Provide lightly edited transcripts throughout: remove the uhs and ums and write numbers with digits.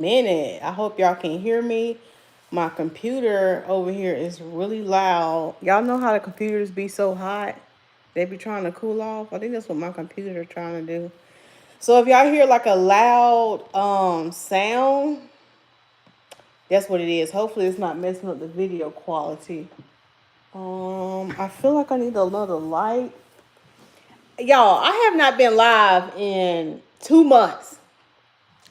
minute. I hope y'all can hear me. My computer over here is really loud. Y'all know how the computers be so hot? They be trying to cool off. I think that's what my computer trying to do. So if y'all hear like a loud sound, that's what it is. Hopefully it's not messing up the video quality. I feel like I need another light. Y'all, I have not been live in 2 months.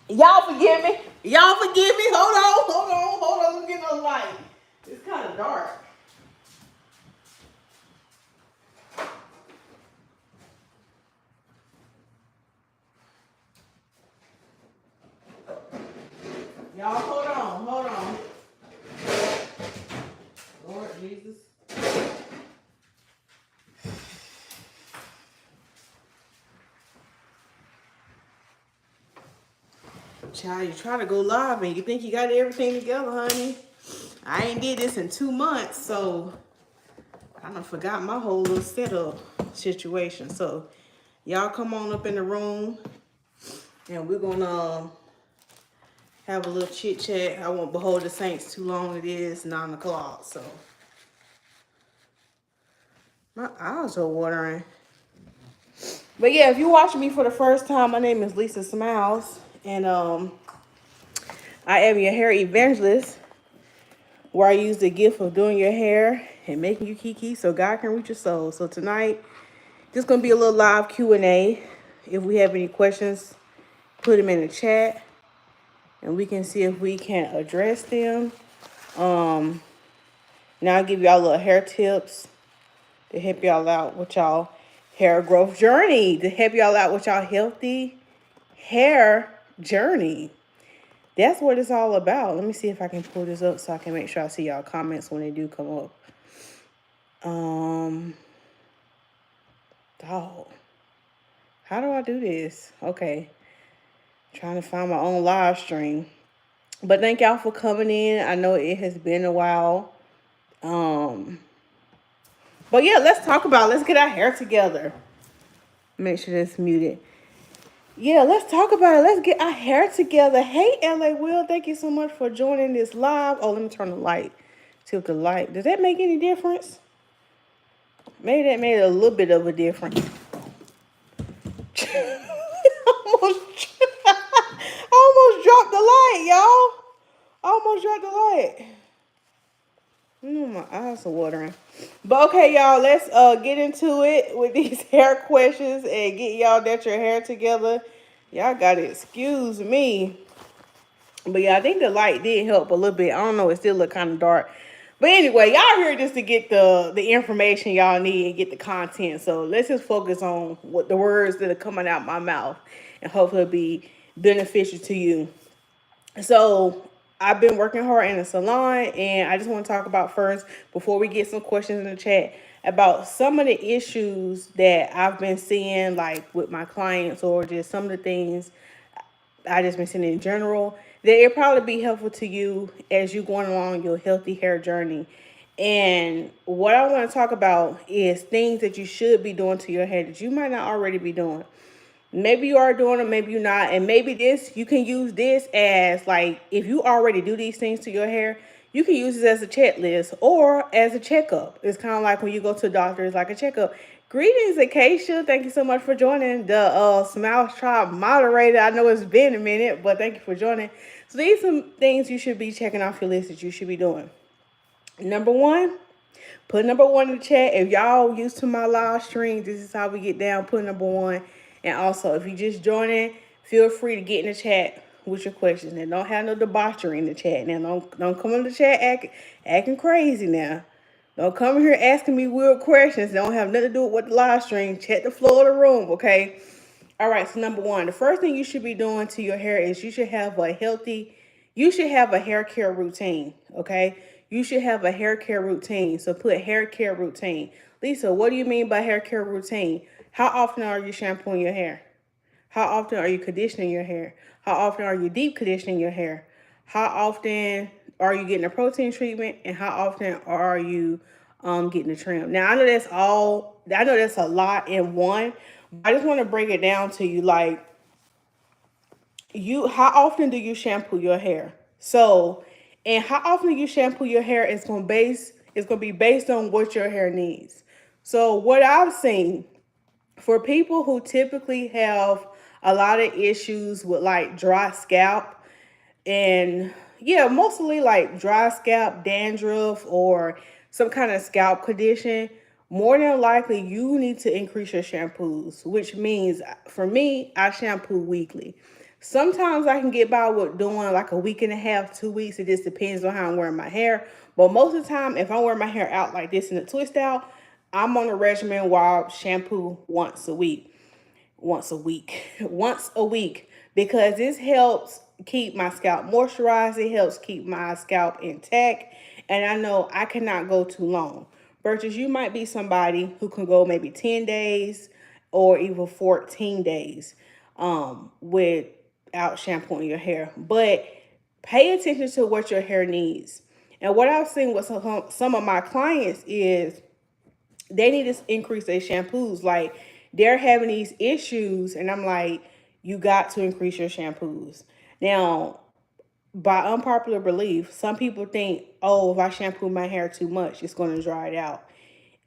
Y'all forgive me. Y'all forgive me. Hold on. Let me get another light. It's kind of dark. Y'all, hold on. Lord Jesus. Child, you try to go live and you think you got everything together, honey. I ain't did this in 2 months, so I done forgot my whole little setup situation. So y'all come on up in the room and we're gonna have a little chit chat. I won't behold the saints too long. It is 9 o'clock, so my eyes are watering. But yeah, if you're watching me for the first time, my name is Lisa Smilez, and I am your hair evangelist, where I use the gift of doing your hair and making you kiki so God can reach your soul. So tonight, this is gonna be a little live Q&A. If we have any questions, put them in the chat, and we can see if we can address them. Now I'll give y'all little hair tips to help y'all out with y'all hair growth journey, to help y'all out with y'all healthy hair journey. That's what it's all about. Let me see if I can pull this up so I can make sure I see y'all comments when they do come up. Dog. How do I do this? Okay. Trying to find my own live stream. But thank y'all for coming in. I know it has been a while. But yeah, let's get our hair together. Make sure that's muted. Yeah, let's talk about it. Let's get our hair together. Hey, LA Will, thank you so much for joining this live. Oh, let me turn the light. Tilt the light. Does that make any difference? Maybe that made a little bit of a difference. I almost dropped the light, y'all. I almost dropped the light. My eyes are watering. But okay, y'all, let's get into it with these hair questions and get y'all that your hair together. Y'all gotta excuse me. But yeah, I think the light did help a little bit. I don't know, it still look kind of dark. But anyway, y'all here just to get the information y'all need and get the content. So let's just focus on what the words that are coming out my mouth and hopefully it'll be beneficial to you. So I've been working hard in a salon, and I just want to talk about first, before we get some questions in the chat, about some of the issues that I've been seeing, like with my clients, or just some of the things I just been seeing in general, that it'll probably be helpful to you as you going along your healthy hair journey. And what I want to talk about is things that you should be doing to your hair that you might not already be doing. Maybe you are doing them, maybe you're not. And maybe you can use this as, like, if you already do these things to your hair, you can use this as a checklist or as a checkup. It's kind of like when you go to a doctor, it's like a checkup. Greetings, Acacia. Thank you so much for joining the Smile Tribe moderator. I know it's been a minute, but thank you for joining. So these are some things you should be checking off your list that you should be doing. Number one, put number one in the chat. If y'all used to my live stream, this is how we get down. Put number one. And also, if you just joining, feel free to get in the chat with your questions. And don't have no debauchery in the chat. Now, don't come in the chat acting crazy now. Don't come in here asking me weird questions. They don't have nothing to do with the live stream. Check the floor of the room, okay? All right, so number one, the first thing you should be doing to your hair is you should have a hair care routine, okay? You should have a hair care routine. So put hair care routine. Lisa, what do you mean by hair care routine? How often are you shampooing your hair? How often are you conditioning your hair? How often are you deep conditioning your hair? How often are you getting a protein treatment? And how often are you getting a trim? Now, I know that's a lot in one. But I just want to break it down to you. Like, how often do you shampoo your hair? So, and how often you shampoo your hair is going to be based on what your hair needs. So, what I've seen for people who typically have a lot of issues with like dry scalp, and yeah, mostly like dry scalp, dandruff, or some kind of scalp condition, more than likely you need to increase your shampoos, which means for me, I shampoo weekly. Sometimes I can get by with doing like a week and a half, 2 weeks. It just depends on how I'm wearing my hair. But most of the time, if I'm wearing my hair out like this in a twist out, I'm on a regimen where I shampoo once a week, once a week, because this helps keep my scalp moisturized. It helps keep my scalp intact. And I know I cannot go too long. Versus you might be somebody who can go maybe 10 days or even 14 days without shampooing your hair. But pay attention to what your hair needs. And what I've seen with some of my clients is they need to increase their shampoos. Like they're having these issues, and I'm like, you got to increase your shampoos. Now, by unpopular belief, some people think, oh, if I shampoo my hair too much, it's going to dry it out.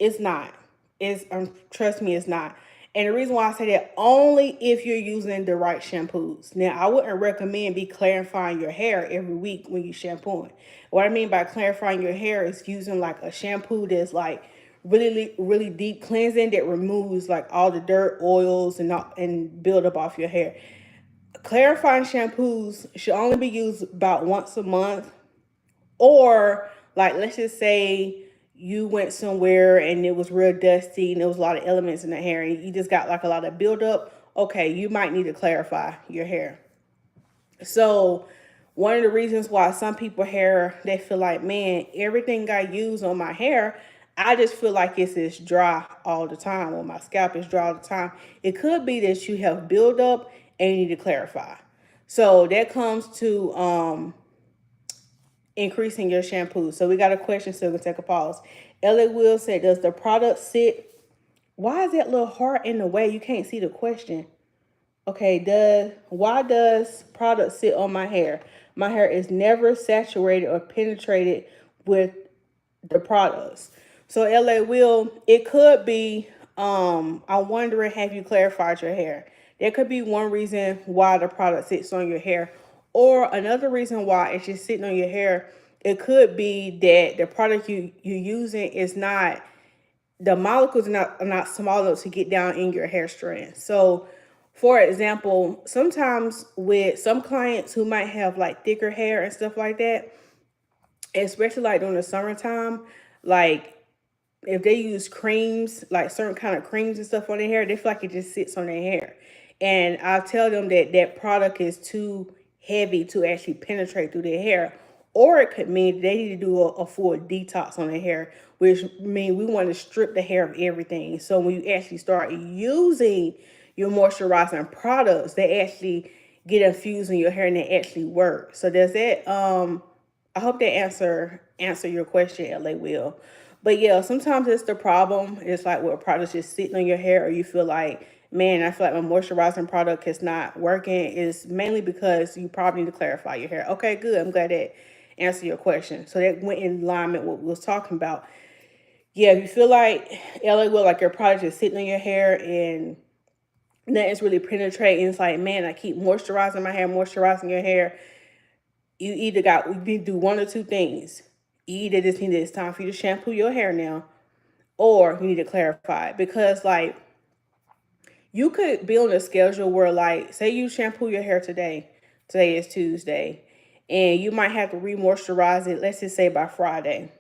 It's not. It's trust me, it's not. And the reason why I say that, only if you're using the right shampoos. Now, I wouldn't recommend be clarifying your hair every week when you shampooing. What I mean by clarifying your hair is using like a shampoo that's like really, really deep cleansing that removes like all the dirt, oils, and build up off your hair. Clarifying shampoos should only be used about once a month, or like let's just say you went somewhere and it was real dusty and there was a lot of elements in the hair and you just got like a lot of buildup. Okay, you might need to clarify your hair. So one of the reasons why some people hair, they feel like, man, everything I use on my hair, I just feel like it's dry all the time, or my scalp is dry all the time. It could be that you have buildup and you need to clarify. So that comes to increasing your shampoo. So we got a question, so we can take a pause. LA Will said, does the product sit? Why is that little heart in the way? You can't see the question. Okay, why does product sit on my hair? My hair is never saturated or penetrated with the products. So LA Will, it could be I'm wondering, have you clarified your hair? That could be one reason why the product sits on your hair. Or another reason why it's just sitting on your hair, it could be that the product you're using is not, the molecules are not small enough to get down in your hair strand. So for example, sometimes with some clients who might have like thicker hair and stuff like that, especially like during the summertime, like if they use creams, like certain kind of creams and stuff on their hair, they feel like it just sits on their hair. And I'll tell them that that product is too heavy to actually penetrate through their hair. Or it could mean they need to do a full detox on their hair, which means we want to strip the hair of everything. So when you actually start using your moisturizing products, they actually get infused in your hair and they actually work. So does that I hope that answer your question, LA Will. But yeah, sometimes it's the problem. It's like where products just sitting on your hair, or you feel like, man, I feel like my moisturizing product is not working. Is mainly because you probably need to clarify your hair. Okay, good. I'm glad that answered your question. So that went in alignment with what we was talking about. Yeah, if you feel like LA Will, like your product is sitting on your hair and nothing's really penetrating, it's like, man, I keep moisturizing my hair, moisturizing your hair. You need to do one or two things. You either just need, it's time for you to shampoo your hair now, or you need to clarify it. Because like you could be on a schedule where, like, say you shampoo your hair today. Today is Tuesday, and you might have to re-moisturize it. Let's just say by Friday,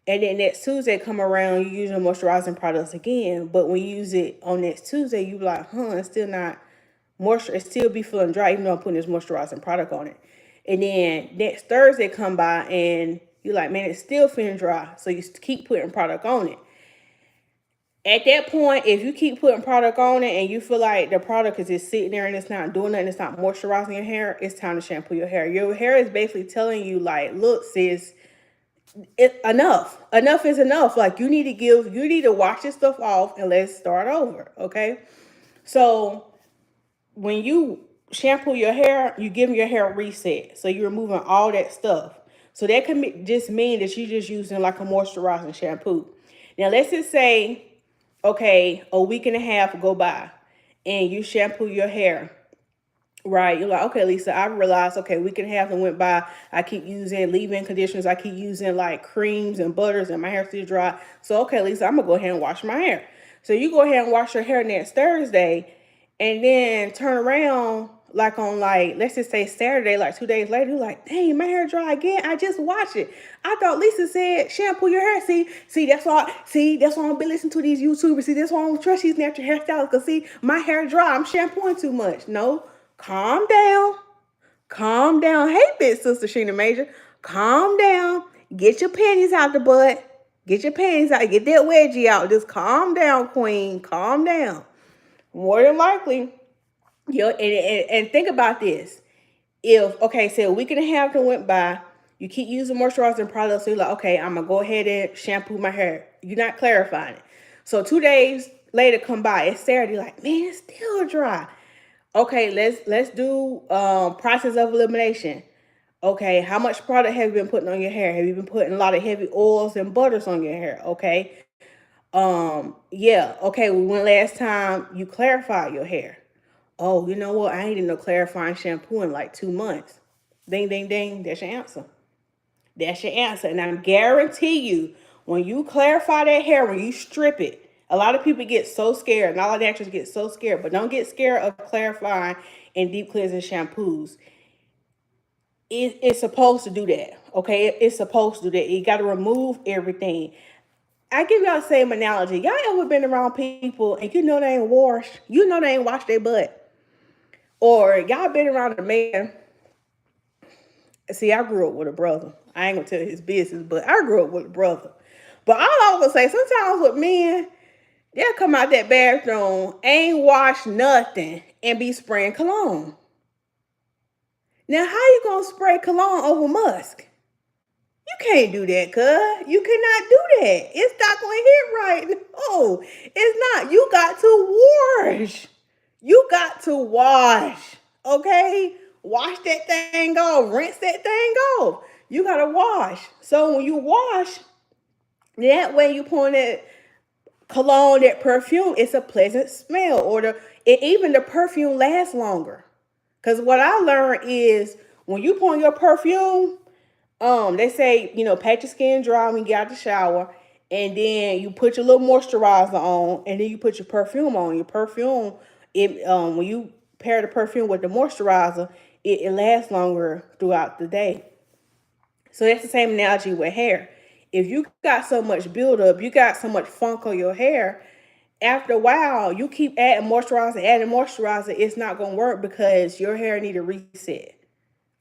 and then next Tuesday come around, you use your moisturizing products again. But when you use it on next Tuesday, you be like, it's still not moisture. It still be feeling dry, even though I'm putting this moisturizing product on it. And then next Thursday come by, and you're like, man, it's still feeling dry. So you keep putting product on it. At that point, if you keep putting product on it and you feel like the product is just sitting there and it's not doing nothing, it's not moisturizing your hair, it's time to shampoo your hair. Your hair is basically telling you, like, look, sis, enough is enough. Like, you need to wash this stuff off and let's start over. Okay. So when you shampoo your hair, you giving your hair a reset. So you're removing all that stuff. So that can just mean that you're just using like a moisturizing shampoo. Now let's just say, okay, a week and a half go by and you shampoo your hair. Right. You're like, okay, Lisa, I realized, okay, week and a half and went by. I keep using leave-in conditioners. I keep using like creams and butters and my hair still dry. So, okay, Lisa, I'm going to go ahead and wash my hair. So you go ahead and wash your hair next Thursday and then turn around like on like, let's just say Saturday, like 2 days later, you're like, dang, my hair dry again. I just washed it. I thought Lisa said shampoo your hair. That's why I'm been listening to these YouTubers. See, that's why I don't trust these natural hairstylists. Because see, my hair dry. I'm shampooing too much. No. Calm down. Calm down. Hey, big sister Sheena Major. Calm down. Get your panties out the butt. Get your panties out. Get that wedgie out. Just calm down, queen. Calm down. More than likely, and think about this. If, okay, say a week and a half that went by, you keep using moisturizing products, so you're like, okay, I'm going to go ahead and shampoo my hair. You're not clarifying it. So 2 days later come by. It's Saturday. Like, man, it's still dry. Okay, let's do process of elimination. Okay, how much product have you been putting on your hair? Have you been putting a lot of heavy oils and butters on your hair? Okay. Yeah, okay, when last time you clarified your hair? Oh, you know what? I ain't did no clarifying shampoo in like 2 months. Ding, ding, ding. That's your answer. That's your answer. And I guarantee you, when you clarify that hair, when you strip it, a lot of people get so scared, and all the actors get so scared, but don't get scared of clarifying and deep cleansing shampoos. It's supposed to do that. Okay, it's supposed to do that. You got to remove everything. I give y'all the same analogy. Y'all ever been around people and you know they ain't washed? You know they ain't washed their butt. Or y'all been around a man. See, I grew up with a brother. I ain't gonna tell his business, but I grew up with a brother. But all I was gonna say, sometimes with men, they'll come out that bathroom, ain't washed nothing, and be spraying cologne. Now, how you gonna spray cologne over musk? You can't do that, cuz. You cannot do that. It's not gonna hit right. No, it's not. You got to wash. You got to wash. Okay? Wash that thing off. Rinse that thing off. You gotta wash. So when you wash, that way you pour that cologne, that perfume, it's a pleasant smell. Even the perfume lasts longer. Because what I learned is when you pour your perfume, they say, pat your skin dry when you get out the shower, and then you put your little moisturizer on, and then you put your perfume on. Your perfume, when you pair the perfume with the moisturizer, it lasts longer throughout the day. So that's the same analogy with hair. If you got so much buildup, you got so much funk on your hair, after a while, you keep adding moisturizer, it's not going to work because your hair need a reset.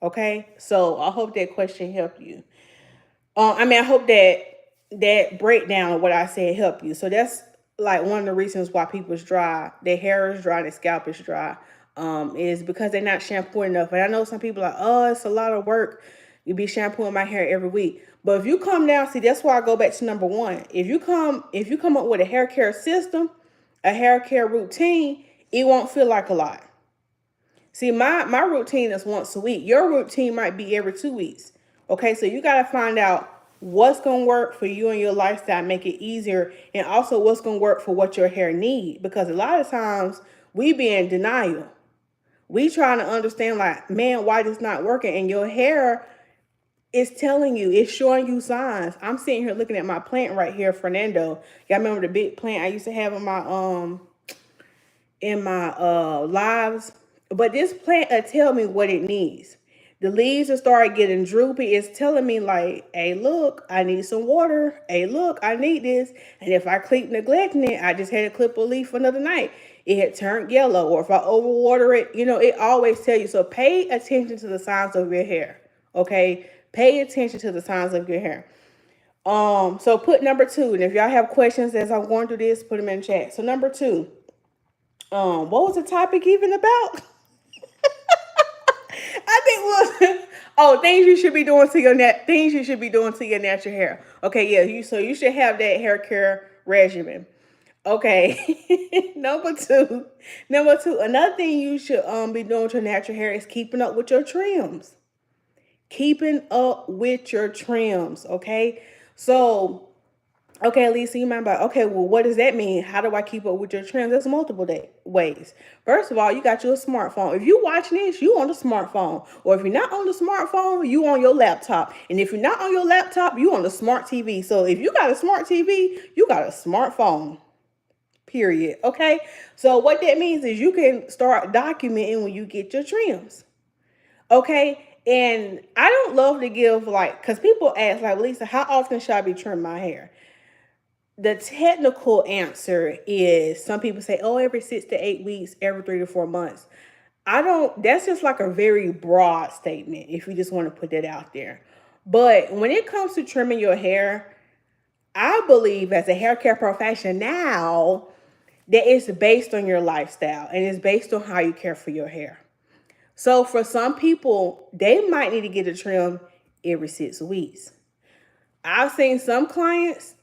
Okay? So I hope that question helped you. I hope that breakdown of what I said helped you. So that's like one of the reasons why people's dry, their hair is dry, their scalp is dry, is because they're not shampooing enough. And I know some people are like, oh, it's a lot of work. You be shampooing my hair every week. But if you come down, see, that's why I go back to number one. If you come up with a hair care system, a hair care routine, it won't feel like a lot. See, my routine is once a week. Your routine might be every 2 weeks. Okay, so you got to find out what's going to work for you and your lifestyle, make it easier, and also what's going to work for what your hair needs. Because a lot of times we be in denial. We trying to understand like, man, why this not working? And your hair is telling you, it's showing you signs. I'm sitting here looking at my plant right here, Fernando. Y'all remember the big plant I used to have in my lives? But this plant will tell me what it needs. The leaves will start getting droopy. It's telling me like, hey, look, I need some water. Hey, look, I need this. And if I keep neglecting it, I just had to clip a leaf for another night. It had turned yellow. Or if I overwater it, it always tell you. So pay attention to the signs of your hair. Okay? Pay attention to the signs of your hair. So put number 2. And if y'all have questions as I'm going through this, put them in the chat. So number 2. What was the topic even about? I think things you should be doing to your natural hair. Okay, yeah, so you should have that hair care regimen. Okay. Number two, another thing you should be doing with your natural hair is keeping up with your trims. Keeping up with your trims, okay? So, okay, Lisa, you might be like, okay, well, what does that mean? How do I keep up with your trims? There's multiple ways. First of all, you got your smartphone. If you watching this, you on the smartphone. Or if you're not on the smartphone, you on your laptop. And if you're not on your laptop, you on the smart TV. So if you got a smart TV, you got a smartphone. Period. Okay. So what that means is you can start documenting when you get your trims. Okay. And I don't love to give like, because people ask, like, Lisa, how often should I be trimming my hair? The technical answer is some people say, oh, every 6 to 8 weeks, every 3 to 4 months. I don't, that's just like a very broad statement if you just want to put that out there. But when it comes to trimming your hair, I believe as a hair care professional now that it's based on your lifestyle and it's based on how you care for your hair. So for some people, they might need to get a trim every 6 weeks. I've seen some clients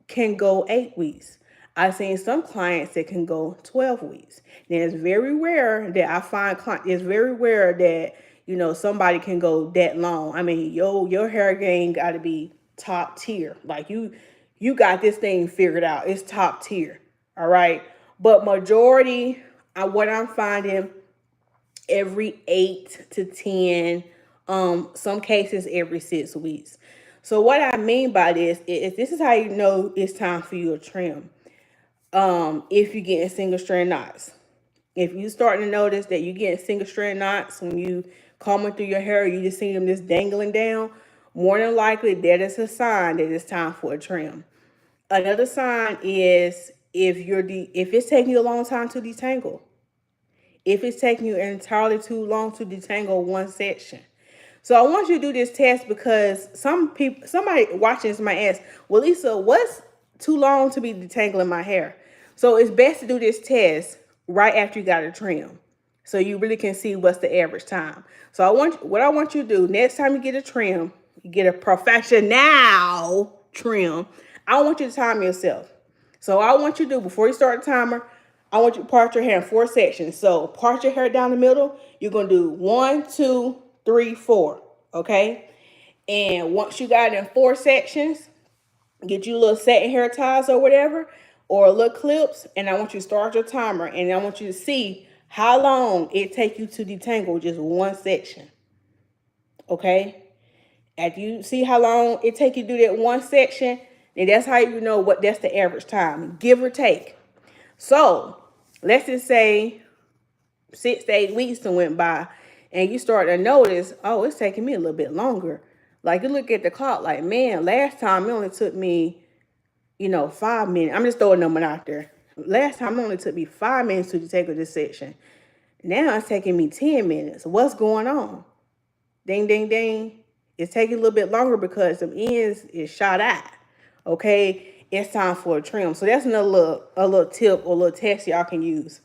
can go 8 weeks. I've seen some clients that can go 12 weeks. Now it's very rare that I find clients, it's very rare that, somebody can go that long. I mean, your hair game got to be top tier. Like you got this thing figured out. It's top tier. All right. But majority, what I'm finding, every 8 to 10, some cases every 6 weeks. So what I mean by this is how you know it's time for you to trim. If you're getting single strand knots. If you starting to notice that you're getting single strand knots when you combing through your hair, you just see them just dangling down, more than likely that is a sign that it's time for a trim. Another sign is if it's taking you a long time to detangle. If it's taking you entirely too long to detangle one section. So I want you to do this test because somebody watching this might ask, well, Lisa, what's too long to be detangling my hair? So it's best to do this test right after you got a trim. So you really can see what's the average time. So what I want you to do, next time you get a trim, you get a professional trim, I want you to time yourself. So I want you to do, before you start the timer, I want you to part your hair in 4 sections. So part your hair down the middle. You're going to do 1, 2, 3, 4. Okay. And once you got it in 4 sections, get you a little satin hair ties or whatever, or little clips. And I want you to start your timer. And I want you to see how long it take you to detangle just one section. Okay. After you see how long it take you to do that one section, and that's how you know that's the average time, give or take. So let's just say 6 to 8 weeks went by and you start to notice, oh, it's taking me a little bit longer. Like you look at the clock like, man, last time it only took me, 5 minutes. I'm just throwing a number out there. Last time it only took me 5 minutes to take this section. Now it's taking me 10 minutes. What's going on? Ding, ding, ding. It's taking a little bit longer because the ends is shot at. Okay, it's time for a trim. So that's another little tip or little test y'all can use.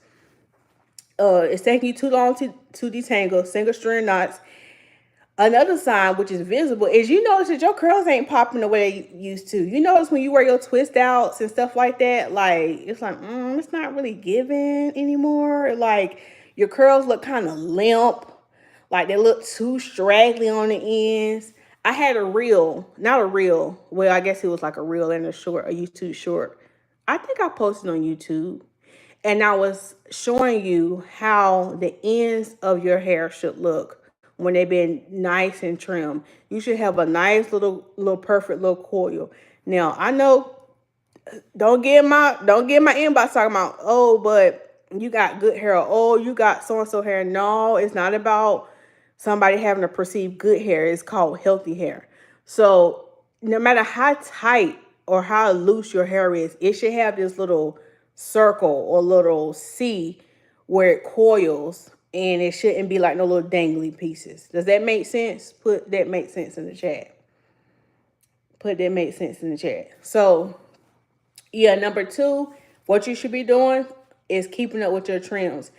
It's taking you too long to detangle, single strand knots. Another sign, which is visible, is you notice that your curls ain't popping the way they used to. You notice when you wear your twist outs and stuff like that, like, it's like, it's not really giving anymore. Like, your curls look kind of limp. Like, they look too straggly on the ends. I had a reel, not a reel. Well, I guess it was like a reel and a YouTube short. I think I posted on YouTube. And I was showing you how the ends of your hair should look when they've been nice and trimmed. You should have a nice little perfect little coil. Now, I know, don't get my inbox talking about, oh, but you got good hair, or oh, you got so-and-so hair. No, it's not about somebody having a perceived good hair. It's called healthy hair. So no matter how tight or how loose your hair is, it should have this little circle or little C where it coils, and it shouldn't be like no little dangly pieces. Does that make sense? Put that makes sense in the chat. Put that makes sense in the chat. So yeah, number 2, what you should be doing is keeping up with your trims.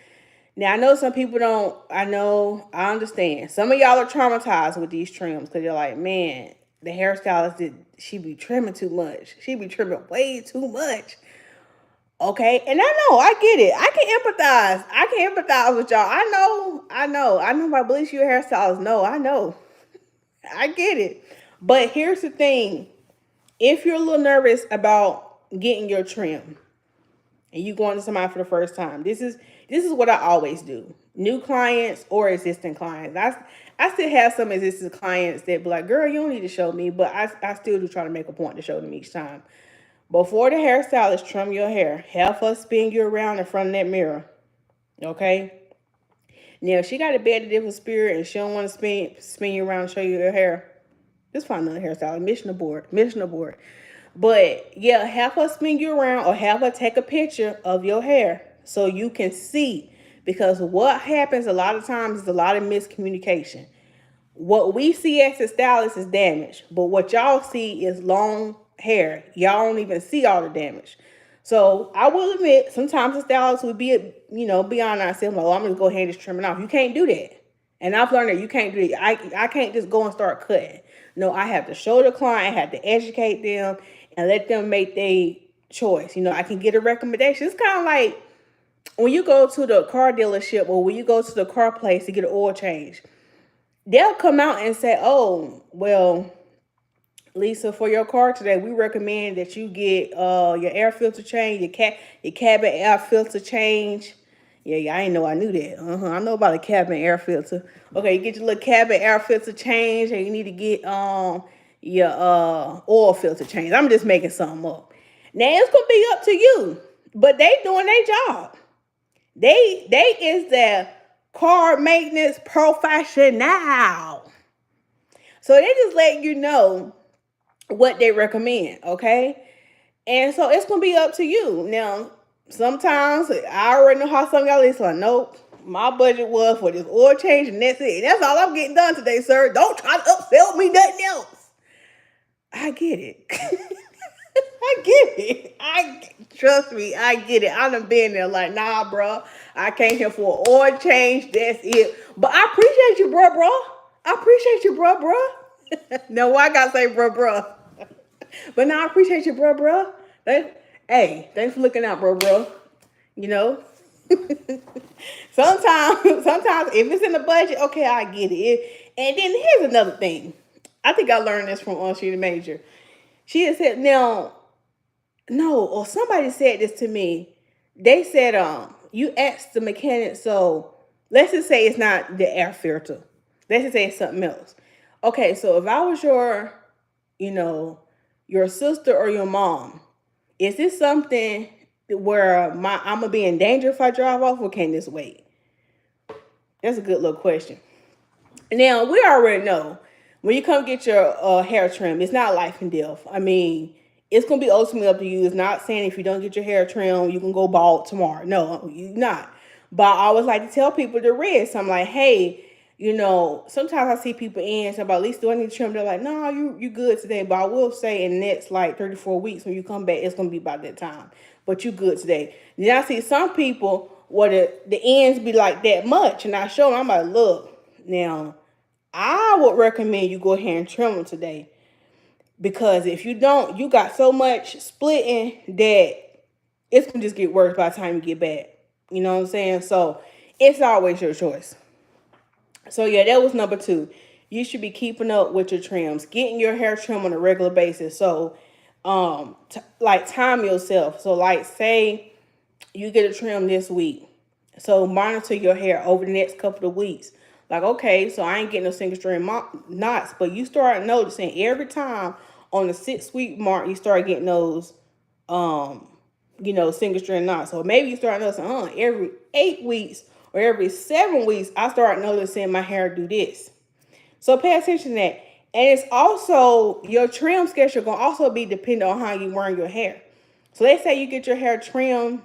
Now, I know some people don't, I understand. Some of y'all are traumatized with these trims because you're like, man, the hairstylist, she be trimming too much. She be trimming way too much. Okay, and I get it. I can empathize. I can empathize with y'all. I know my bleach your hairstyles. No, I know. I get it. But here's the thing. If you're a little nervous about getting your trim and you going to somebody for the first time, this is what I always do. New clients or existing clients. I still have some existing clients that be like, girl, you don't need to show me, but I still do try to make a point to show them each time. Before the hairstylist trim your hair, have her spin you around in front of that mirror. Okay? Now, if she got a bad different spirit and she don't want to spin you around and show you your hair, just find another hairstylist. Mission aboard. Mission aboard. But yeah, have her spin you around or have her take a picture of your hair so you can see. Because what happens a lot of times is a lot of miscommunication. What we see as a stylist is damage, but what y'all see is long hair. Y'all don't even see all the damage. So I will admit, sometimes the stylist would be on ourselves, like, oh, I'm gonna go ahead and just trim it off. You can't do that. And I've learned that you can't do that. I can't just go and start cutting. No, I have to show the client, I have to educate them and let them make their choice. I can get a recommendation. It's kind of like when you go to the car dealership or when you go to the car place to get an oil change. They'll come out and say, oh, well, Lisa, for your car today, we recommend that you get your air filter change, your cabin air filter change. Yeah, I didn't know I knew that. I know about a cabin air filter. Okay, you get your little cabin air filter change, and you need to get your oil filter change. I'm just making something up. Now it's gonna be up to you, but they doing their job. They is the car maintenance professional. So they just let you know what they recommend, okay? And so it's gonna be up to you. Now, sometimes I already know how some of y'all is like, nope, my budget was for this oil change and that's it. That's all I'm getting done today, sir. Don't try to upsell me nothing else. I get it. I get it. Trust me, I get it. I done been there like, nah, bro. I came here for an oil change. That's it. But I appreciate you, bro. I appreciate you, bro. No, I gotta say, bro. But now I appreciate you, bro. Hey, thanks for looking out, bro. You know? sometimes if it's in the budget, okay, I get it. And then here's another thing. I think I learned this from Sheeta Major. She had said, now, no, or somebody said this to me. They said, you asked the mechanic, so let's just say it's not the air filter. Let's just say it's something else. Okay, so if I was your sister or your mom, is this something where I'm gonna be in danger if I drive off, or can this wait? That's a good little question. Now, we already know when you come get your hair trim, it's not life and death. I mean, it's going to be ultimately up to you. It's not saying if you don't get your hair trimmed, you can go bald tomorrow. No, you're not. But I always like to tell people the risk. I'm like, hey, sometimes I see people in, so about, at least do I need to trim? They're like, no, you good today. But I will say in the next like 34 weeks when you come back, it's going to be about that time. But you good today. Then I see some people where the ends be like that much. And I show them, I'm like, look, now, I would recommend you go ahead and trim them today. Because if you don't, you got so much splitting that it's going to just get worse by the time you get back. You know what I'm saying? So it's always your choice. So yeah, that was number 2. You should be keeping up with your trims, getting your hair trimmed on a regular basis. So like time yourself. So like say you get a trim this week. So monitor your hair over the next couple of weeks. Like, okay, so I ain't getting no single string knots, but you start noticing every time on the 6-week mark, you start getting those, single string knots. So maybe you start noticing, every 8 weeks or every 7 weeks, I start noticing my hair do this. So pay attention to that. And it's also, your trim schedule going to also be dependent on how you wearing your hair. So let's say you get your hair trimmed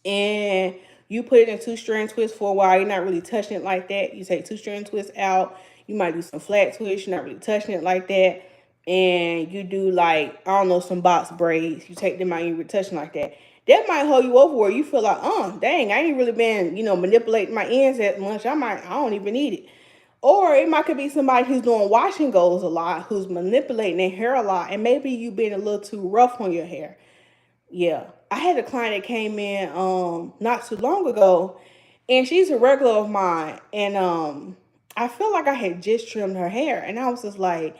and you put it in 2-strand twist for a while. You're not really touching it like that. You take 2-strand twist out. You might do some flat twist. You're not really touching it like that. And you do some box braids. You take them out and you're touching like that. That might hold you over where you feel like, dang, I ain't really been, manipulating my ends that much. I don't even need it. Or it might could be somebody who's doing wash and goes a lot, who's manipulating their hair a lot. And maybe you've been a little too rough on your hair. Yeah. I had a client that came in not too long ago, and she's a regular of mine. And I felt like I had just trimmed her hair, and I was just like,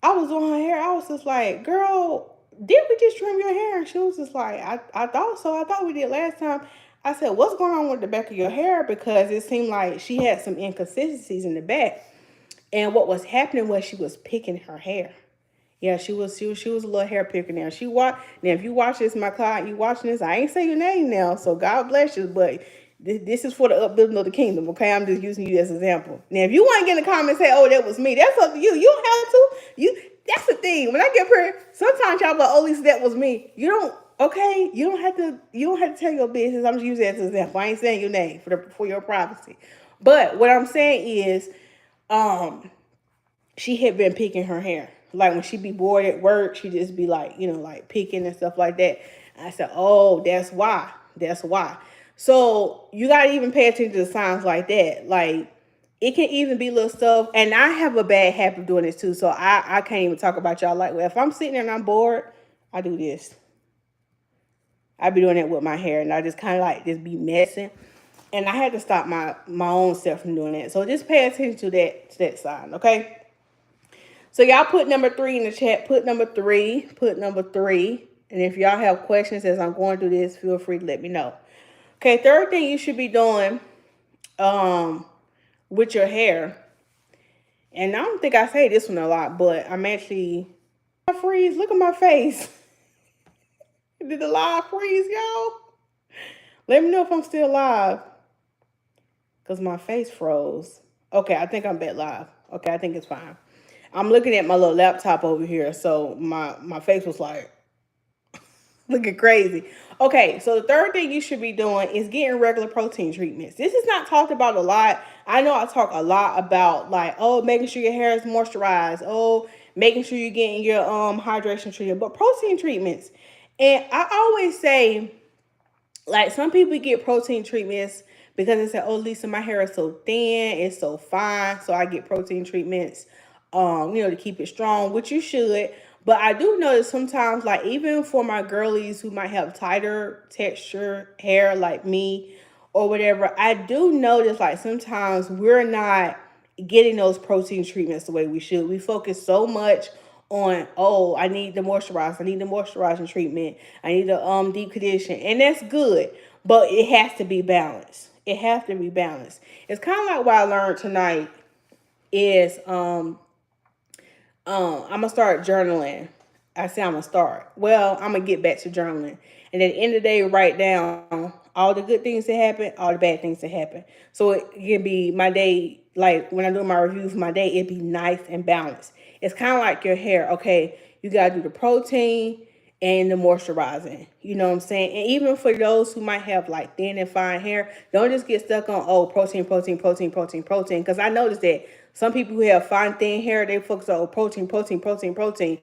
I was doing her hair. I was just like, girl, did we just trim your hair? And she was just like, I thought so. I thought we did last time. I said, what's going on with the back of your hair? Because it seemed like she had some inconsistencies in the back. And what was happening was she was picking her hair. Yeah, she was a little hair picker now. Now if you watch this, my client, you watching this, I ain't say your name now, so God bless you, but this is for the upbuilding of the kingdom, okay? I'm just using you as an example. Now if you want to get in the comments and say, oh, that was me, that's up to you. You don't have to. That's the thing. When I get here, sometimes y'all be like, oh, Lisa, that was me. You don't, okay? You don't have to tell your business. I'm just using it as an example. I ain't saying your name for your privacy. But what I'm saying is, she had been picking her hair. Like when she be bored at work, she just be like, like picking and stuff like that. And I said, oh, that's why. That's why. So you gotta even pay attention to signs like that. Like it can even be little stuff. And I have a bad habit of doing this too. So I can't even talk about y'all like, well, if I'm sitting there and I'm bored, I do this. I be doing it with my hair, and I just kind of like just be messing. And I had to stop my own self from doing that. So just pay attention to that sign, okay? So y'all put number 3 in the chat. Put number 3. Put number 3. And if y'all have questions as I'm going through this, feel free to let me know. Okay, third thing you should be doing with your hair. And I don't think I say this one a lot, but I'm actually... freeze. Look at my face. Did the live freeze, y'all? Let me know if I'm still live. Because my face froze. Okay, I think I'm back live. Okay, I think it's fine. I'm looking at my little laptop over here, so my face was like looking crazy. Okay, so the third thing you should be doing is getting regular protein treatments. This is not talked about a lot. I know I talk a lot about like, oh, making sure your hair is moisturized. Oh, making sure you're getting your hydration treatment. But protein treatments. And I always say, like, some people get protein treatments because they say, oh, Lisa, my hair is so thin, it's so fine, so I get protein treatments, to keep it strong, which you should. But I do notice sometimes, like, even for my girlies who might have tighter texture hair like me or whatever, I do notice, like, sometimes we're not getting those protein treatments the way we should. We focus so much on, oh, I need the moisturizer, I need the moisturizing treatment, I need the deep condition, and that's good, but it has to be balanced. It has to be balanced. It's kind of like what I learned tonight is I'm gonna start journaling. I say I'm gonna start. Well, I'm gonna get back to journaling, and at the end of the day, write down all the good things that happen, all the bad things that happen. So it can be my day. Like when I do my review for my day, it'd be nice and balanced. It's kind of like your hair. Okay, you gotta do the protein and the moisturizing. You know what I'm saying? And even for those who might have like thin and fine hair, don't just get stuck on, oh, protein, protein, protein, protein, protein. Because I noticed that some people who have fine, thin hair, they focus on, oh, protein, protein, protein, protein.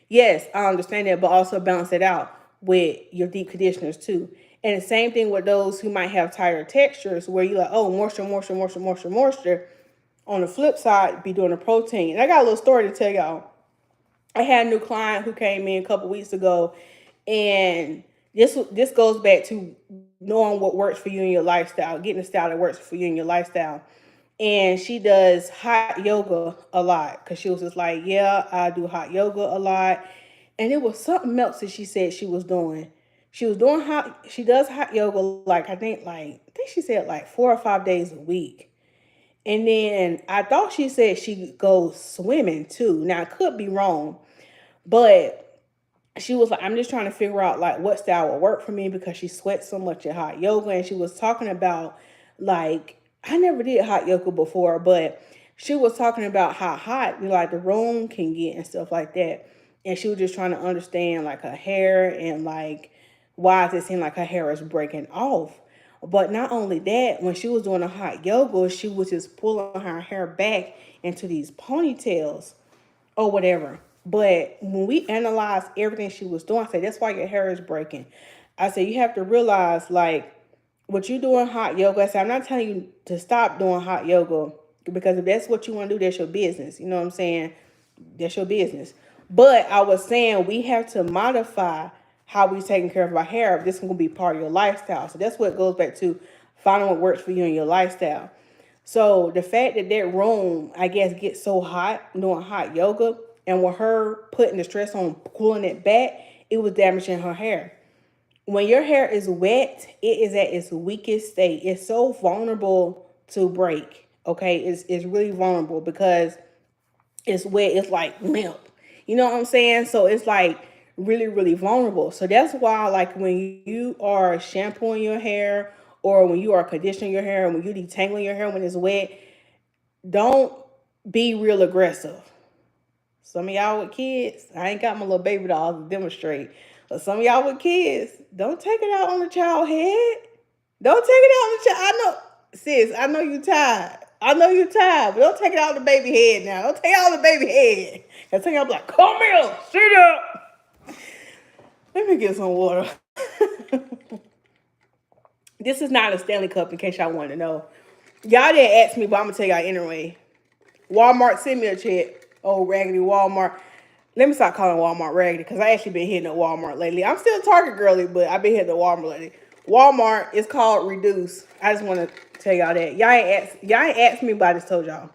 Yes, I understand that, but also balance it out with your deep conditioners too. And the same thing with those who might have tighter textures where you're like, oh, moisture, moisture, moisture, moisture, moisture. On the flip side, be doing the protein. And I got a little story to tell y'all. I had a new client who came in a couple weeks ago, and this goes back to knowing what works for you in your lifestyle, getting a style that works for you in your lifestyle. And she does hot yoga a lot because she was just like, yeah, I do hot yoga a lot. And it was something else that she said she was doing. She does hot yoga like I think she said like 4 or 5 days a week. And then I thought she said she goes swimming too. Now I could be wrong, but she was like, I'm just trying to figure out like what style will work for me because she sweats so much at hot yoga. And she was talking about like, I never did hot yoga before, but she was talking about how hot like the room can get and stuff like that. And she was just trying to understand like her hair and like why does it seem like her hair is breaking off. But not only that, when she was doing a hot yoga, she was just pulling her hair back into these ponytails or whatever. But when we analyzed everything she was doing, I said, that's why your hair is breaking. I said, you have to realize, like, what you doing hot yoga. I said, I'm not telling you to stop doing hot yoga because if that's what you want to do, that's your business. You know what I'm saying? That's your business. But I was saying we have to modify how we taking care of our hair. This is going to be part of your lifestyle. So that's what goes back to finding what works for you and your lifestyle. So the fact that that room, I guess, gets so hot doing hot yoga, and with her putting the stress on pulling it back, it was damaging her hair. When your hair is wet, it is at its weakest state. It's so vulnerable to break. Okay, it's really vulnerable because it's wet. It's like limp. You know what I'm saying? So it's like really, really vulnerable. So that's why, like, when you are shampooing your hair or when you are conditioning your hair and when you detangling your hair when it's wet, don't be real aggressive. Some of y'all with kids, I ain't got my little baby dolls to demonstrate, but some of y'all with kids, don't take it out on the child head. Don't take it out on the child. I know, sis, I know you tired. I know you tired, but don't take it out on the baby head now. Don't take it out on the baby head. And take it out like, come here, sit up. Let me get some water. This is not a Stanley Cup, in case y'all want to know. Y'all didn't ask me, but I'm going to tell y'all anyway. Walmart sent me a check. Oh, raggedy Walmart. Let me stop calling Walmart raggedy, because I actually been hitting at Walmart lately. I'm still Target girly, but I've been hitting at Walmart lately. Walmart is called Reduce. I just want to tell y'all that. Y'all ain't asked me, but I just told y'all.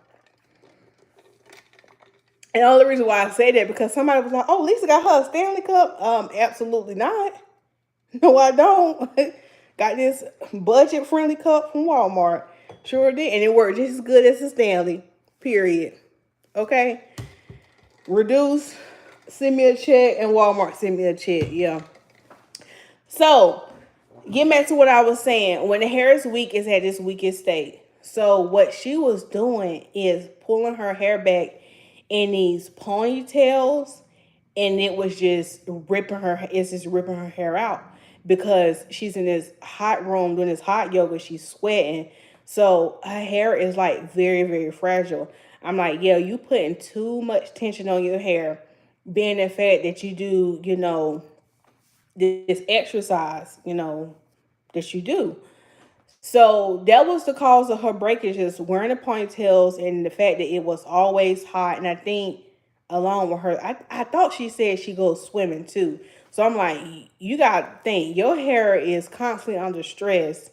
And the only reason why I say that, because somebody was like, oh, Lisa got her a Stanley Cup. Absolutely not. No, I don't. Got this budget-friendly cup from Walmart. Sure did. And it worked just as good as a Stanley. Period. Okay? Reduce, send me a check, and Walmart send me a check. Yeah. So, get back to what I was saying. When the hair is weak, it's at its weakest state. So, what she was doing is pulling her hair back in these ponytails, and it was just ripping her hair out because she's in this hot room doing this hot yoga. She's sweating. So her hair is like very, very fragile. I'm like, yeah, you putting too much tension on your hair, being the fact that you do, this exercise, that you do. So that was the cause of her breakage, is wearing the ponytails and the fact that it was always hot. And I think along with her, I thought she said she goes swimming too. So I'm like, you got to think, your hair is constantly under stress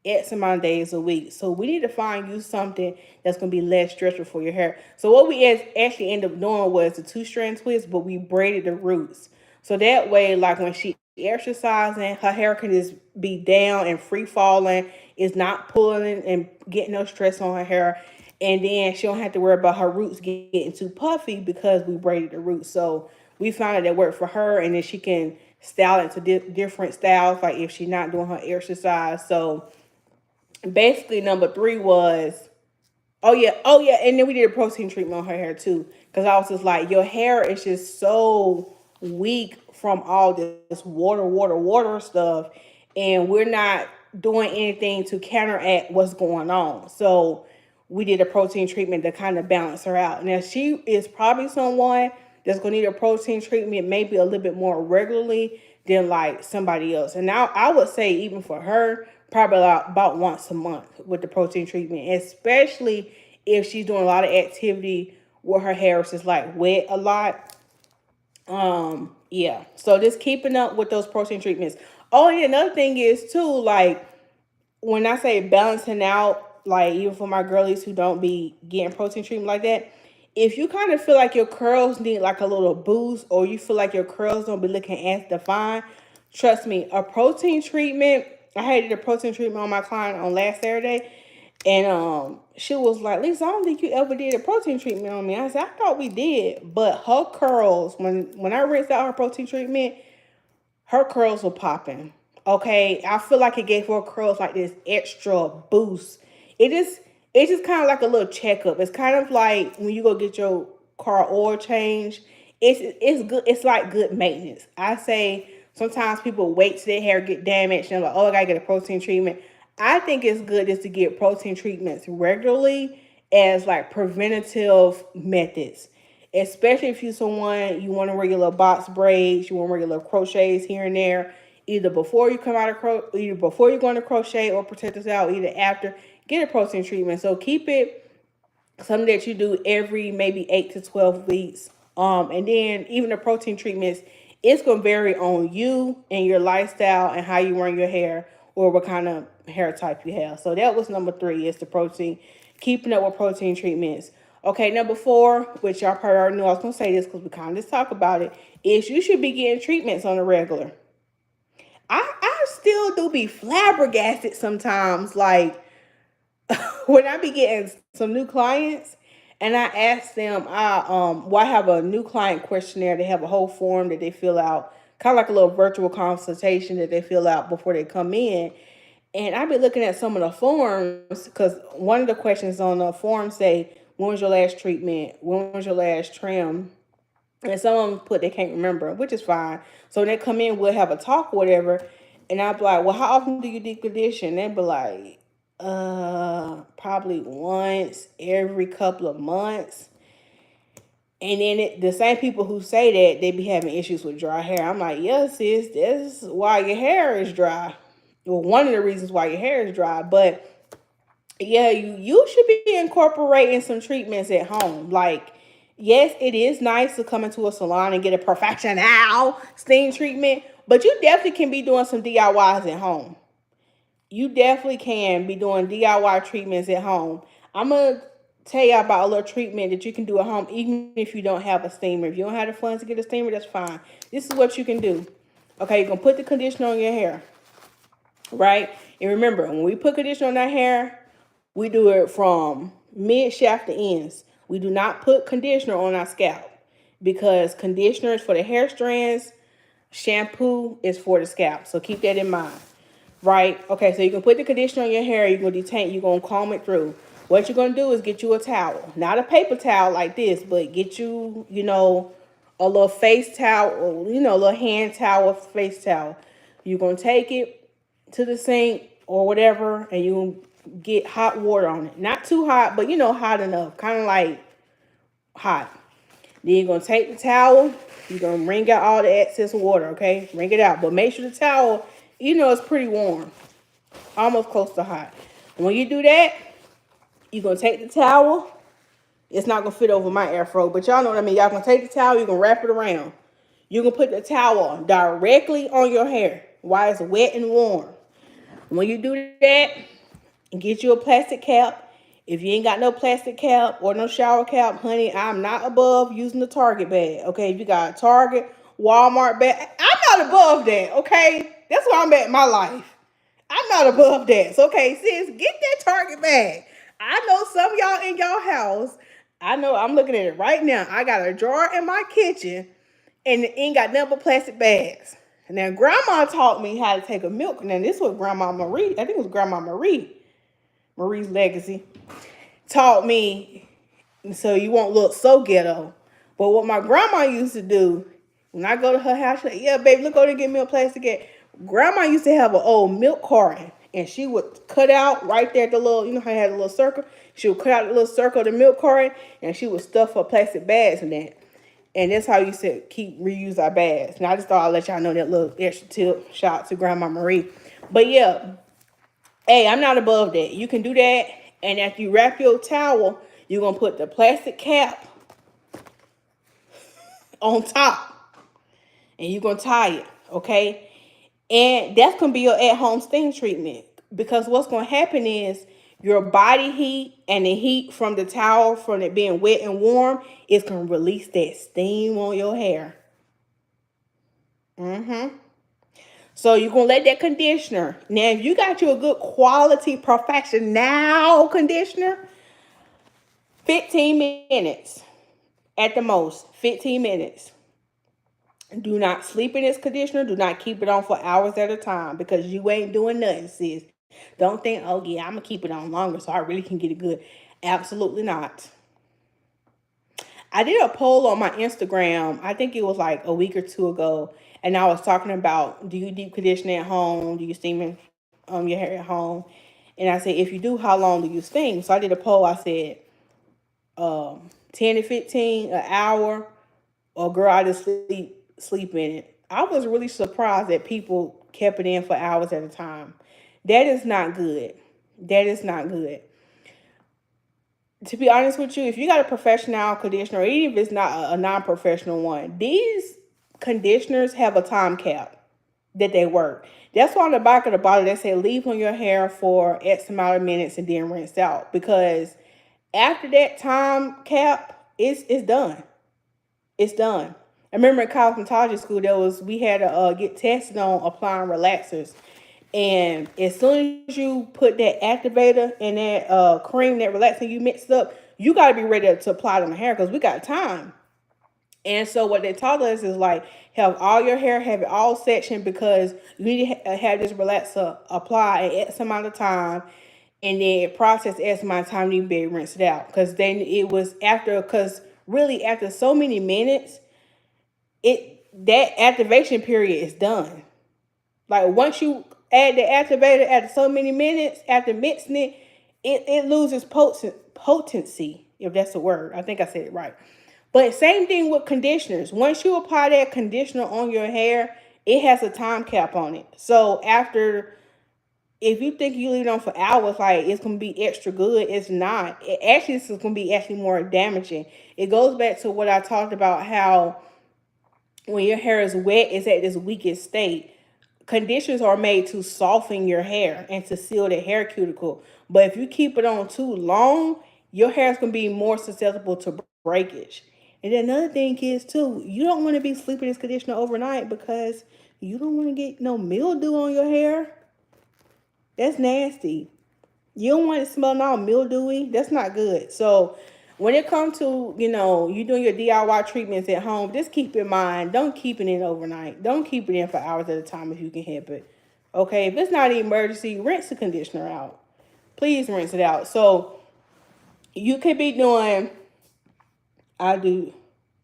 X amount of days a week. So we need to find you something that's going to be less stressful for your hair. So what we actually ended up doing was the 2-strand twist, but we braided the roots. So that way, like when she exercising, her hair can just be down and free falling. It's not pulling and getting no stress on her hair. And then she don't have to worry about her roots getting too puffy because we braided the roots. So we found that worked for her, and then she can style it to different styles, like if she's not doing her exercise. So basically number 3 was, oh yeah, and then we did a protein treatment on her hair too, because I was just like, your hair is just so weak from all this water stuff, and we're not doing anything to counteract what's going on. So we did a protein treatment to kind of balance her out. Now she is probably someone that's going to need a protein treatment maybe a little bit more regularly than like somebody else. And now I would say even for her, probably about once a month with the protein treatment, especially if she's doing a lot of activity where her hair is just like wet a lot. Yeah. So just keeping up with those protein treatments. Oh, and another thing is too, like when I say balancing out, like even for my girlies who don't be getting protein treatment like that, if you kind of feel like your curls need like a little boost, or you feel like your curls don't be looking as defined, trust me, a protein treatment. I had a protein treatment on my client on last Saturday, and she was like, Lisa, I don't think you ever did a protein treatment on me. I said, I thought we did, but her curls, when I rinsed out her protein treatment, her curls were popping. Okay, I feel like it gave her curls like this extra boost. It's just kind of like a little checkup. It's kind of like when you go get your car oil change. It's good. It's like good maintenance. I say sometimes people wait till their hair get damaged and they're like, oh, I gotta get a protein treatment. I think it's good just to get protein treatments regularly as like preventative methods. Especially if you're someone, you want to regular box braids, you want regular crochets here and there, either before you come out of either before you're going to crochet or protect us out, either after, get a protein treatment. So keep it something that you do every maybe 8 to 12 weeks. And then even the protein treatments, It's going to vary on you and your lifestyle and how you run your hair or what kind of hair type you have. So that was number 3, is the protein, keeping up with protein treatments. Okay, number 4, which y'all probably already knew I was going to say this because we kind of just talk about it, is you should be getting treatments on a regular. I still do be flabbergasted sometimes, like when I be getting some new clients and I ask them, I have a new client questionnaire. They have a whole form that they fill out, kind of like a little virtual consultation that they fill out before they come in. And I be looking at some of the forms because one of the questions on the form say, when was your last treatment? When was your last trim? And some of them put they can't remember, which is fine. So when they come in, we'll have a talk or whatever. And I'll be like, well, how often do you deep condition? They'll be like, probably once every couple of months. And then the same people who say that, they be having issues with dry hair. I'm like, yes, sis, that's why your hair is dry. Well, one of the reasons why your hair is dry. But yeah, you should be incorporating some treatments at home. Like, yes, it is nice to come into a salon and get a professional steam treatment, but you definitely can be doing some DIYs at home. You definitely can be doing DIY treatments at home. I'm going to tell you about a little treatment that you can do at home, even if you don't have a steamer. If you don't have the funds to get a steamer, that's fine. This is what you can do. Okay, you can put the conditioner on your hair, right? And remember, when we put conditioner on our hair, we do it from mid shaft to ends. We do not put conditioner on our scalp because conditioner is for the hair strands, shampoo is for the scalp. So keep that in mind, right? Okay, so you can put the conditioner on your hair. You're going to detain, you're going to comb it through. What you're going to do is get you a towel, not a paper towel like this, but get you, a little face towel or, a little hand towel, face towel. You're going to take it to the sink or whatever, and you get hot water on it. Not too hot, but hot enough. Kind of like hot. Then you're going to take the towel. You're going to wring out all the excess water, okay? Wring it out. But make sure the towel, it's pretty warm. Almost close to hot. When you do that, you're going to take the towel. It's not going to fit over my afro, but y'all know what I mean. Y'all going to take the towel. You're going to wrap it around. You're going to put the towel directly on your hair while it's wet and warm. When you do that, get you a plastic cap. If you ain't got no plastic cap or no shower cap, honey, I'm not above using the Target bag. Okay, if you got a Target, Walmart bag, I'm not above that. Okay, that's where I'm at in my life. I'm not above that. So, okay, sis, get that Target bag. I know some of y'all in y'all house. I know I'm looking at it right now. I got a drawer in my kitchen, and it ain't got nothing but plastic bags. Now, Grandma taught me how to take a milk. Now, this was Grandma Marie. I think it was Grandma Marie's legacy. Taught me so you won't look so ghetto. But what my grandma used to do, when I go to her house, she's like, yeah, baby, look over there and get me a plastic bag. Grandma used to have an old milk carton, and she would cut out right there at the little, how it had a little circle. She would cut out the little circle of the milk carton, and she would stuff her plastic bags in that. And that's how you said reuse our bags. And I just thought I'd let y'all know that little extra tip. Shout out to Grandma Marie. But yeah, hey, I'm not above that. You can do that. And after you wrap your towel, you're going to put the plastic cap on top. And you're going to tie it, okay? And that's going to be your at-home steam treatment. Because what's going to happen is your body heat and the heat from the towel, from it being wet and warm, is going to release that steam on your hair. So you're going to let that conditioner. Now, if you got you a good quality professional conditioner, 15 minutes at the most. 15 minutes. Do not sleep in this conditioner. Do not keep it on for hours at a time because you ain't doing nothing, sis. Don't think, oh, yeah, I'm going to keep it on longer so I really can get it good. Absolutely not. I did a poll on my Instagram. I think it was like a week or two ago. And I was talking about, do you deep condition at home? Do you steam your hair at home? And I said, if you do, how long do you steam? So I did a poll. I said 10 to 15, an hour, or girl, I just sleep in it. I was really surprised that people kept it in for hours at a time. That is not good. That is not good. To be honest with you, if you got a professional conditioner, or even if it's not a non-professional one, these conditioners have a time cap that they work. That's why on the back of the bottle they say leave on your hair for X amount of minutes and then rinse out, because after that time cap, it's done. It's done. I remember in cosmetology school we had to get tested on applying relaxers, and as soon as you put that activator and that cream, that relaxer you mixed up, you got to be ready to apply it on the hair because we got time. And so what they taught us is like have all your hair, have it all sectioned, because you need to have this relaxer apply at X amount of time, and then process X amount of time you be able to rinse it out. Because then it was after, because really after so many minutes, that activation period is done. Like once you add the activator after so many minutes after mixing it, it loses potency, if that's the word. I think I said it right. But same thing with conditioners. Once you apply that conditioner on your hair, it has a time cap on it. So after, if you think you leave it on for hours, like it's gonna be extra good, it's not. This is gonna be actually more damaging. It goes back to what I talked about, how when your hair is wet, it's at this weakest state. Conditioners are made to soften your hair and to seal the hair cuticle. But if you keep it on too long, your hair is going to be more susceptible to breakage. And then another thing is too, you don't want to be sleeping this conditioner overnight because you don't want to get no mildew on your hair. That's nasty. You don't want it smelling all mildewy. That's not good. So when it comes to, you doing your DIY treatments at home, just keep in mind, don't keep it in overnight. Don't keep it in for hours at a time if you can help it. Okay, if it's not an emergency, rinse the conditioner out. Please rinse it out. So you could be doing, I do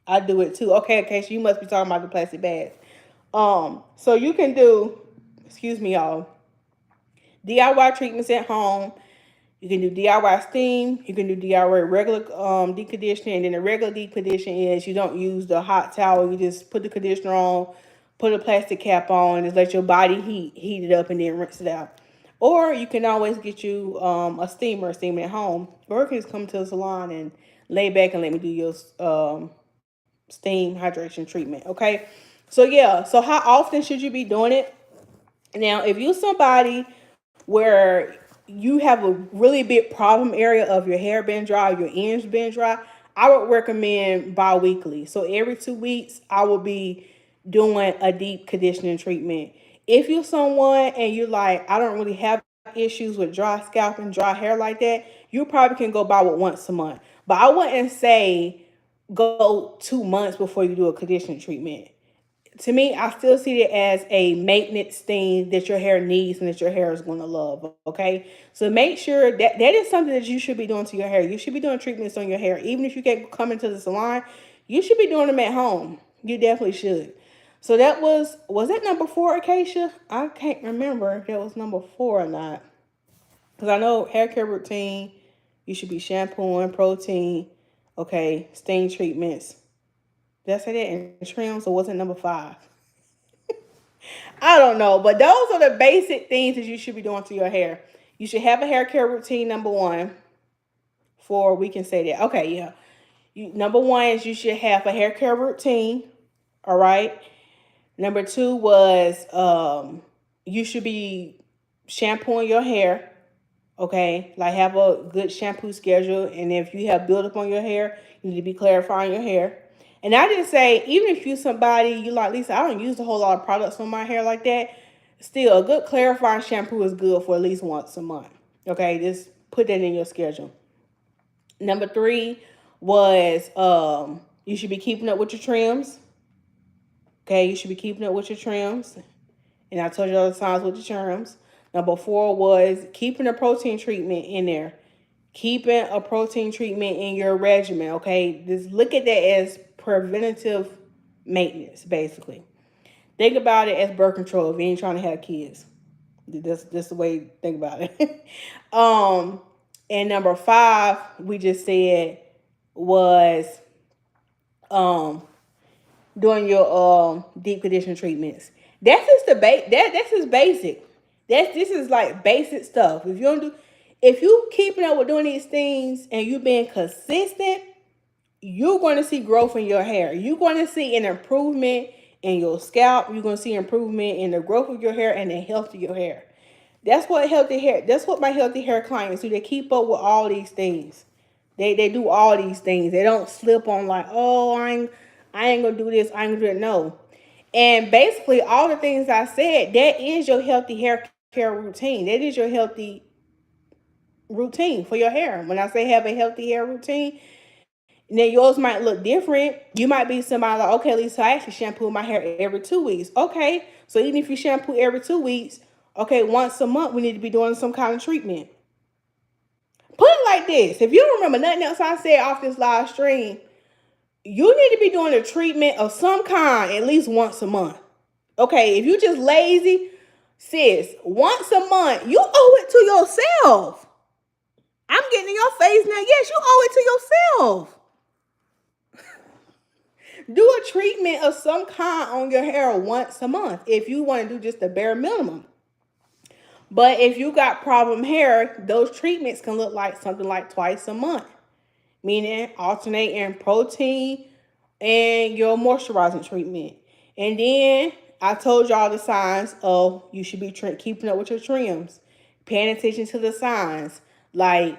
it too. Okay, so you must be talking about the plastic bags. So you can do, excuse me, y'all, DIY treatments at home. You can do DIY steam. You can do DIY regular deep conditioning. And then the regular deep conditioning is you don't use the hot towel. You just put the conditioner on, put a plastic cap on, and just let your body heat it up, and then rinse it out. Or you can always get you a steamer, steam at home. Or you can just come to the salon and lay back and let me do your steam hydration treatment. Okay. So yeah. So how often should you be doing it? Now, if you're somebody where you have a really big problem area of your hair being dry, your ends being dry, I would recommend bi-weekly. So every 2 weeks, I will be doing a deep conditioning treatment. If you're someone and you're like, I don't really have issues with dry scalp and dry hair like that, you probably can go by with once a month. But I wouldn't say go 2 months before you do a conditioning treatment. To me, I still see it as a maintenance thing that your hair needs and that your hair is going to love. Okay. So make sure that is something that you should be doing to your hair. You should be doing treatments on your hair. Even if you can't come into the salon, you should be doing them at home. You definitely should. So that was that number 4, Acacia? I can't remember if that was number 4 or not. Because I know hair care routine, you should be shampooing, protein, okay, stain treatments. Did I say that in trims, or was it number 5? I don't know, but those are the basic things that you should be doing to your hair. You should have a hair care routine, number 1. For we can say that. Okay, yeah. Number 1 is you should have a hair care routine. All right. Number 2 was you should be shampooing your hair. Okay, like have a good shampoo schedule, and if you have buildup on your hair, you need to be clarifying your hair. And I didn't say, even if you somebody, you like, Lisa, I don't use a whole lot of products on my hair like that. Still, a good clarifying shampoo is good for at least once a month. Okay, just put that in your schedule. Number 3 was you should be keeping up with your trims. Okay, you should be keeping up with your trims. And I told you all the times with the trims. Number 4 was keeping a protein treatment in there. Keeping a protein treatment in your regimen, okay? Just look at that as preventative maintenance, basically. Think about it as birth control if you ain't trying to have kids. That's the way to think about it. And number 5, we just said was doing your deep condition treatments. That's just that's just basic. This is like basic stuff. If you keeping up with doing these things and you being consistent, you're going to see growth in your hair. You're going to see an improvement in your scalp. You're gonna see improvement in the growth of your hair and the health of your hair. That's what healthy hair. That's what my healthy hair clients do. They keep up with all these things. They do all these things. They don't slip on like, oh, I ain't gonna do this. I ain't gonna do it. No. And basically, all the things I said, that is your healthy hair care routine. That is your healthy routine for your hair. When I say have a healthy hair routine, now yours might look different. You might be somebody like, okay, Lisa, I actually shampoo my hair every 2 weeks. Okay, so even if you shampoo every 2 weeks, okay, once a month we need to be doing some kind of treatment. Put it like this: if you don't remember nothing else I said off this live stream, you need to be doing a treatment of some kind at least once a month. Okay, if you just lazy, sis, once a month, you owe it to yourself. I'm getting in your face now. Yes, you owe it to yourself. Do a treatment of some kind on your hair once a month if you want to do just the bare minimum. But if you got problem hair, those treatments can look like something like twice a month, meaning alternating protein and your moisturizing treatment. And then I told y'all the signs of you should be keeping up with your trims, paying attention to the signs. Like,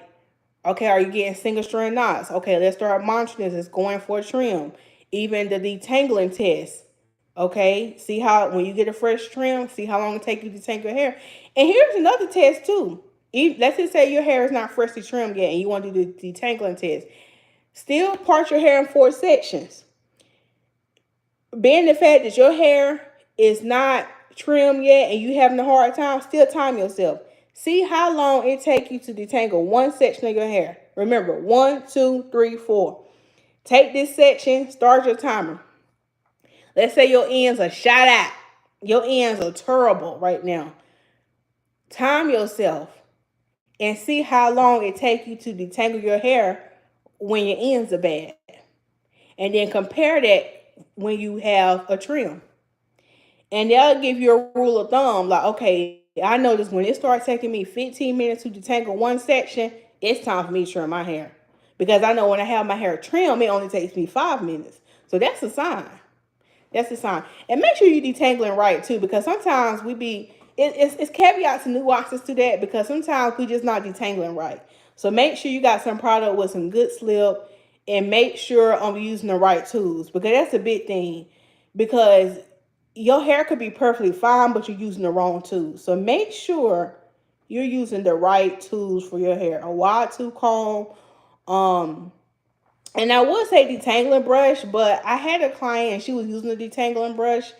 okay, are you getting single strand knots? Okay, let's start monitoring this. It's going for a trim. Even the detangling test. Okay, see how when you get a fresh trim, see how long it takes you to detangle your hair. And here's another test too. Let's just say your hair is not freshly trimmed yet and you want to do the detangling test. Still part your hair in 4 sections. Being the fact that your hair is not trimmed yet and you having a hard time, still time yourself. See how long it takes you to detangle one section of your hair. Remember, 1, 2, 3, 4. Take this section, start your timer. Let's say your ends are shot out. Your ends are terrible right now. Time yourself and see how long it takes you to detangle your hair when your ends are bad. And then compare that when you have a trim. And they'll give you a rule of thumb like, okay, I notice when it starts taking me 15 minutes to detangle one section, it's time for me to trim my hair. Because I know when I have my hair trimmed, it only takes me 5 minutes. So that's a sign. That's a sign. And make sure you're detangling right too, because sometimes it's caveats and nuances to that, because sometimes we just not detangling right. So make sure you got some product with some good slip, and make sure I'm using the right tools, because that's a big thing. Because your hair could be perfectly fine, but you're using the wrong tools. So make sure you're using the right tools for your hair. A wide tooth comb, and I would say detangling brush, but I had a client and she was using a detangling brush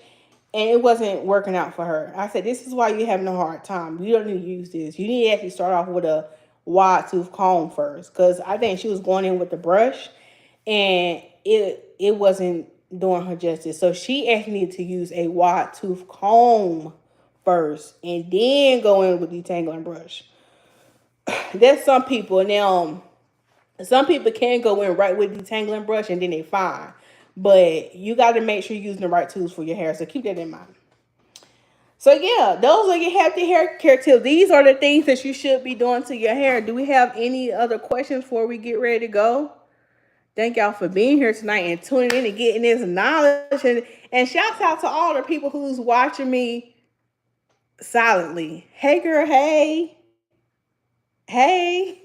and it wasn't working out for her. I said, this is why you're having a hard time. You don't need to use this. You need to actually start off with a wide tooth comb first, because I think she was going in with the brush and it wasn't doing her justice. So she actually needed to use a wide tooth comb first and then go in with detangling brush. There's some people now. Some people can go in right with detangling brush and then they fine. But you got to make sure you're using the right tools for your hair. So keep that in mind. So yeah, those are your healthy hair care tips. These are the things that you should be doing to your hair. Do we have any other questions before we get ready to go? Thank y'all for being here tonight and tuning in and getting this knowledge. And shouts out to all the people who's watching me silently. Hey girl, hey. Hey.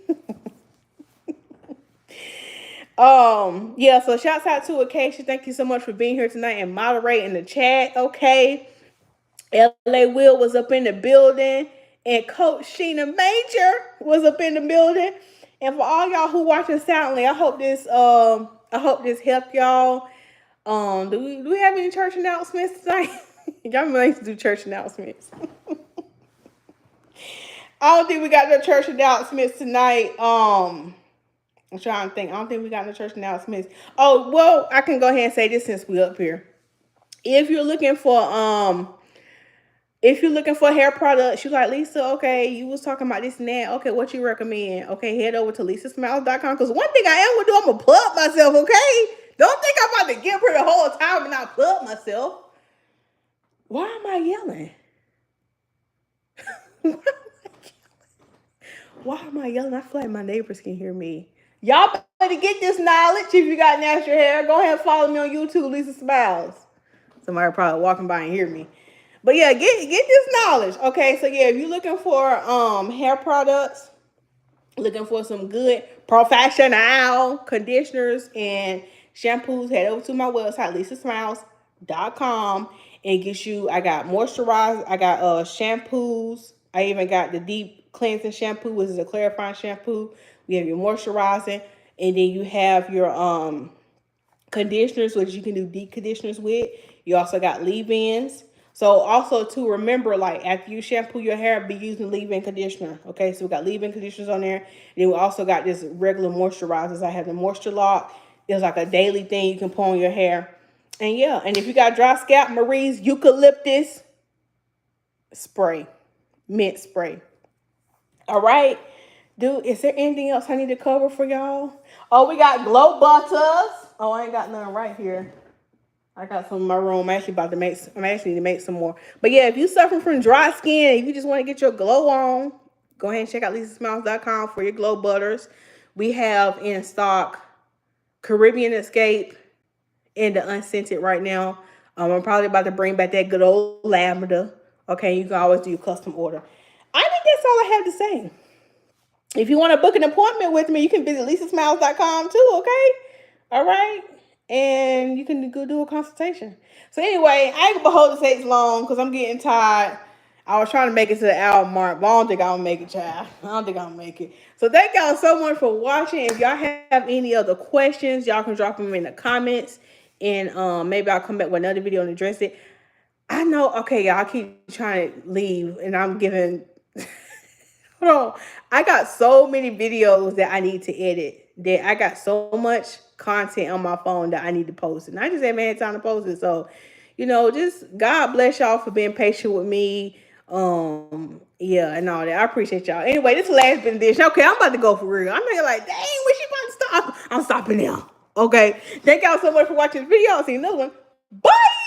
Yeah, so shouts out to Acacia. Thank you so much for being here tonight and moderating the chat. Okay. LA Will was up in the building, and Coach Sheena Major was up in the building. And for all y'all who watching silently, I hope this helped y'all. Do we have any church announcements tonight? Y'all like to do church announcements. I don't think we got no church announcements tonight. I'm trying to think. I don't think we got no church announcements. Oh, well, I can go ahead and say this since we're up here. If you're looking for hair products, you're like, Lisa, okay, you was talking about this and that. Okay, what you recommend? Okay, head over to lisasmilez.com. Because one thing I am gonna do, I'm gonna plug myself, okay? Don't think I'm about to give her the whole time and not plug myself. Why am I yelling? Why am I yelling? I feel like my neighbors can hear me. Y'all better get this knowledge. If you got natural hair, go ahead and follow me on YouTube, Lisa Smilez. Somebody probably walking by and hear me. But yeah, get this knowledge. Okay, so yeah, if you're looking for hair products, looking for some good professional conditioners and shampoos, head over to my website, lisasmilez.com, and get you, I got moisturizer, I got shampoos. I even got the deep cleansing shampoo, which is a clarifying shampoo. We have your moisturizing, and then you have your conditioners, which you can do deep conditioners with. You also got leave-ins. So also to remember, like after you shampoo your hair, be using leave-in conditioner. Okay, so we got leave-in conditioners on there. And then we also got this regular moisturizers. I have the Moisture Lock. It's like a daily thing you can put on your hair. And yeah, and if you got dry scalp, Marie's eucalyptus spray, mint spray. All right. Dude, is there anything else I need to cover for y'all? Oh, we got glow butters. Oh, I ain't got none right here. I got some in my room. I'm actually need to make some more. But yeah, if you suffering from dry skin, if you just want to get your glow on, go ahead and check out lisasmilez.com for your glow butters. We have in stock Caribbean Escape and the unscented right now. I'm probably about to bring back that good old lavender. Okay, you can always do your custom order. I think that's all I have to say. If you want to book an appointment with me, you can visit lisasmilez.com too, okay? All right? And you can go do a consultation. So anyway, I ain't gonna hold the takes long because I'm getting tired. I was trying to make it to the hour mark, but I don't think I'll make it, child. I don't think I'll make it. So thank y'all so much for watching. If y'all have any other questions, y'all can drop them in the comments. And maybe I'll come back with another video and address it. I know, okay, y'all, I keep trying to leave and I'm giving... Hold on. I got so many videos that I need to edit. That I got so much content on my phone that I need to post. And I just haven't had time to post it. So, you know, just God bless y'all for being patient with me. Yeah, and all that. I appreciate y'all. Anyway, this last benediction. Okay, I'm about to go for real. I'm thinking like, dang, when she about to stop? I'm stopping now. Okay. Thank y'all so much for watching this video. I'll see you in another one. Bye.